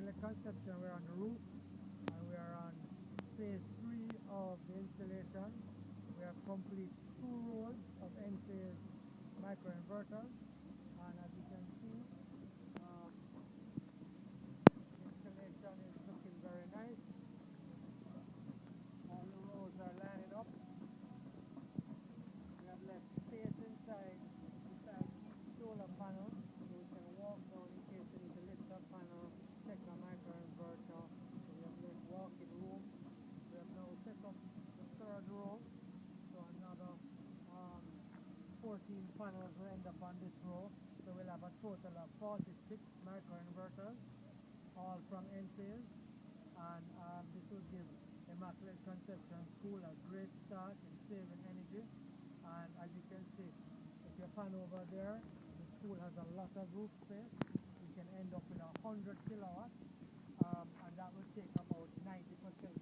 immaculate conception. We're on the roof and we are on phase 3 of the installation. We have complete 2 rows of Enphase microinverters, and as you can see, the installation is looking very nice. All the rows are lining up. We have left space inside each solar panel, so we can walk down in case we need to lift up panel, check a microinverter. So we have left walking room. We have now set up the 3rd row, so another 14 panels will end up on this row. So we'll have a total of 46 microinverters, all from Enphase, and this will give Immaculate Conception School a great start in saving energy. And as you can see, if you pan over there, the school has a lot of roof space. You can end up with 100 kilowatts, and that will take about 90%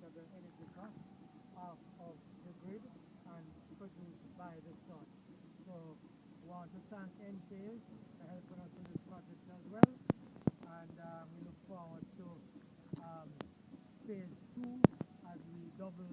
of the energy cost off of the grid and produced by the sun. So we want to thank Enphase for helping us with this project as well, and we look forward to phase 2 as we double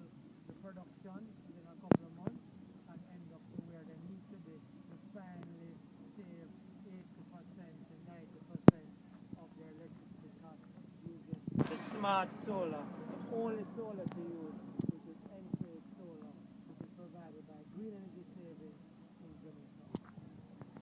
the production within a couple of months and end up to where they need to be to finally save 80% to 90% of their electricity costs using the smart solar, the only solar to use